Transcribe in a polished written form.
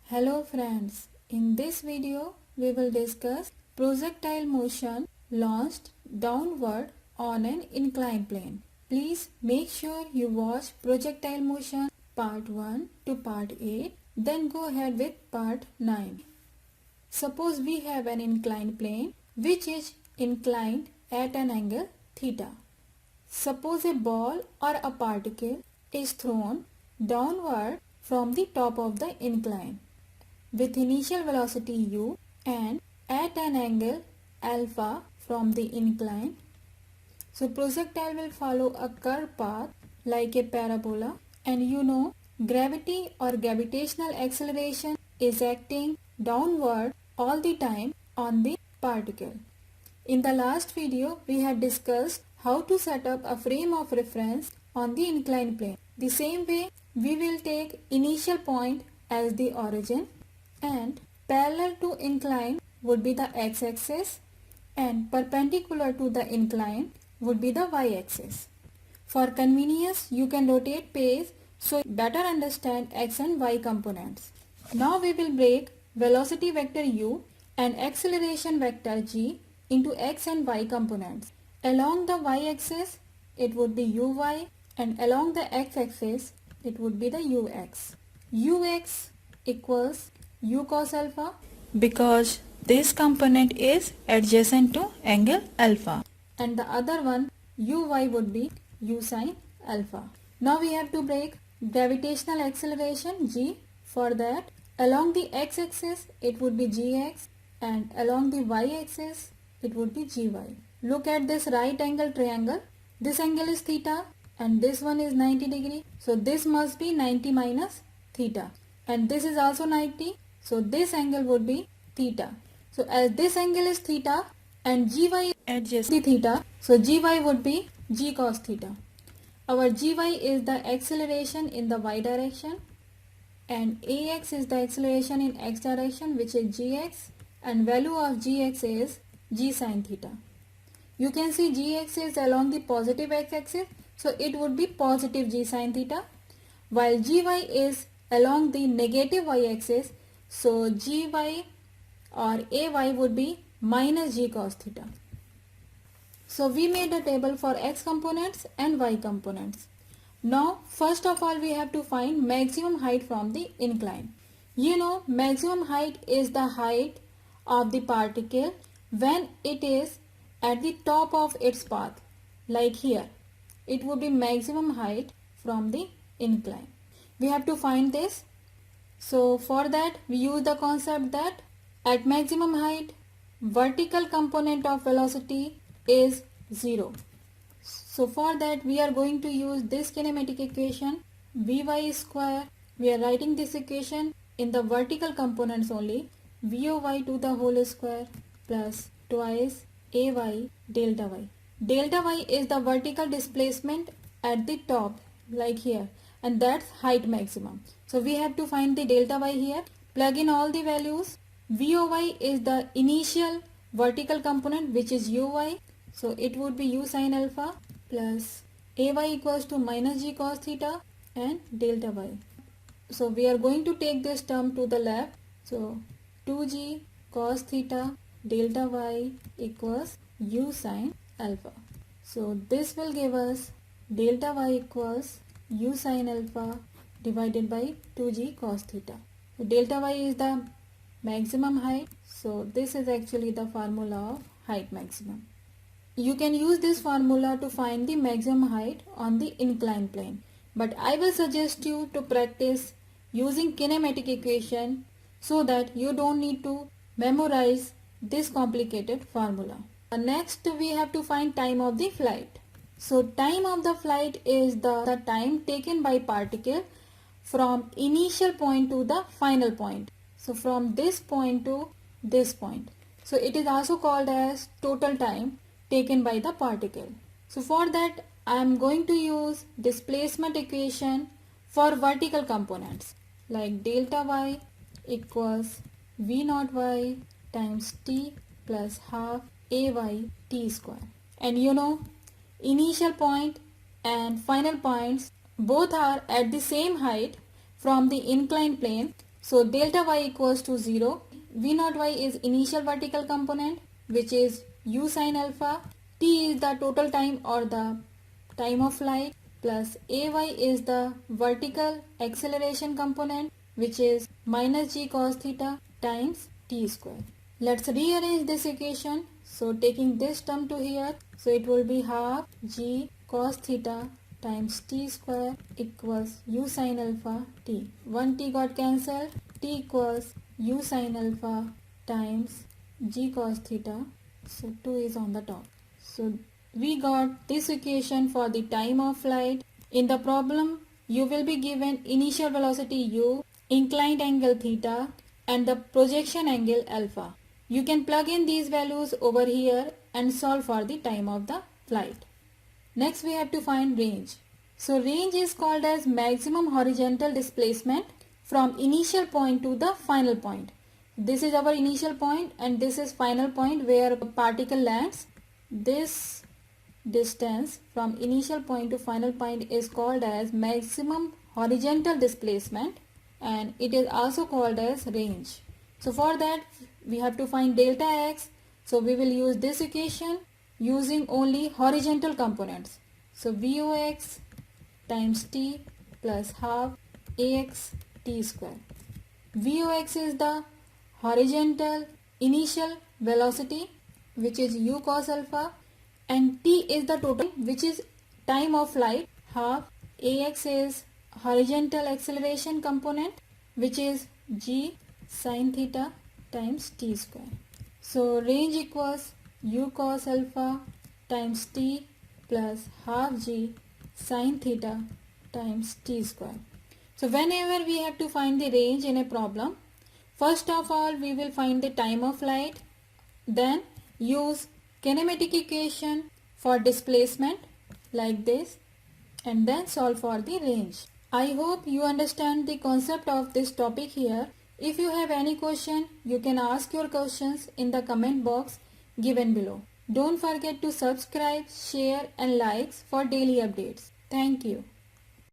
Hello friends, in this video we will discuss projectile motion launched downward on an inclined plane. Please make sure you watch projectile motion part 1 to part 8, then go ahead with part 9. Suppose we have an inclined plane which is inclined at an angle theta. Suppose a ball or a particle is thrown downward from the top of the incline with initial velocity u and at an angle alpha from the incline. So projectile will follow a curved path like a parabola, and you know gravity or gravitational acceleration is acting downward all the time on the particle. In the last video we had discussed how to set up a frame of reference on the inclined plane. The same way we will take initial point as the origin, and parallel to incline would be the x-axis and perpendicular to the incline would be the y-axis. For convenience you can rotate page so better understand x and y components. Now we will break velocity vector u and acceleration vector g into x and y components. Along the y-axis it would be uy, and along the x-axis it would be the ux. Ux equals u cos alpha because this component is adjacent to angle alpha, and the other one uy would be u sin alpha. Now we have to break gravitational acceleration g. For that, along the x-axis it would be gx, and along the y-axis it would be gy. Look at this right angle triangle. This angle is theta and this one is 90 degree. So this must be 90 minus theta, and this is also 90. So this angle would be theta. So as this angle is theta and gy adjacent to theta, so gy would be g cos theta. Our gy is the acceleration in the y direction, and ax is the acceleration in x direction, which is gx, and value of gx is g sin theta. You can see gx is along the positive x-axis, so it would be positive g sin theta, while gy is along the negative y-axis, so gy or ay would be minus g cos theta. So we made a table for x components and y components. Now first of all we have to find maximum height from the incline. You know maximum height is the height of the particle when it is at the top of its path, like here. It would be maximum height from the incline. We have to find this. So for that we use the concept that at maximum height vertical component of velocity is 0. So for that we are going to use this kinematic equation vy square. We are writing this equation in the vertical components only, voy to the whole square plus twice ay delta y. Delta y is the vertical displacement at the top, like here, and that's height maximum. So we have to find the delta y here. Plug in all the values. voy is the initial vertical component, which is uy, so it would be u sin alpha plus ay equals to minus g cos theta and delta y. So we are going to take this term to the left. So 2g cos theta delta y equals u sin alpha. So this will give us delta y equals u sin alpha divided by 2g cos theta. So delta y is the maximum height. So this is actually the formula of height maximum. You can use this formula to find the maximum height on the inclined plane. But I will suggest you to practice using kinematic equation so that you don't need to memorize this complicated formula. Next we have to find time of the flight. So time of the flight is the time taken by particle from initial point to the final point. So from this point to this point. So it is also called as total time taken by the particle. So for that I am going to use displacement equation for vertical components, like delta y equals v naught y times t plus half ay t square. And you know initial point and final points both are at the same height from the inclined plane. So delta y equals to 0. V naught y is initial vertical component, which is u sin alpha. T is the total time or the time of flight, plus ay is the vertical acceleration component, which is minus g cos theta times t square. Let's rearrange this equation. So taking this term to here, so it will be half g cos theta times t square equals u sin alpha t. One t got cancelled. T equals u sin alpha times g cos theta. So 2 is on the top. So we got this equation for the time of flight. In the problem, you will be given initial velocity u, inclined angle theta, and the projection angle alpha. You can plug in these values over here and solve for the time of the flight. Next we have to find range. So range is called as maximum horizontal displacement from initial point to the final point. This is our initial point and this is final point where a particle lands. This distance from initial point to final point is called as maximum horizontal displacement, and it is also called as range. So for that we have to find delta x. So we will use this equation using only horizontal components. So Vox times t plus half ax t square. Vox is the horizontal initial velocity, which is u cos alpha, and t is the total, which is time of flight. Half ax is horizontal acceleration component, which is g sin theta times t square. So range equals u cos alpha times t plus half g sin theta times t square. So whenever we have to find the range in a problem, first of all we will find the time of flight, then use kinematic equation for displacement like this, and then solve for the range. I hope you understand the concept of this topic here. If you have any question, you can ask your questions in the comment box given below. Don't forget to subscribe, share and likes for daily updates. Thank you.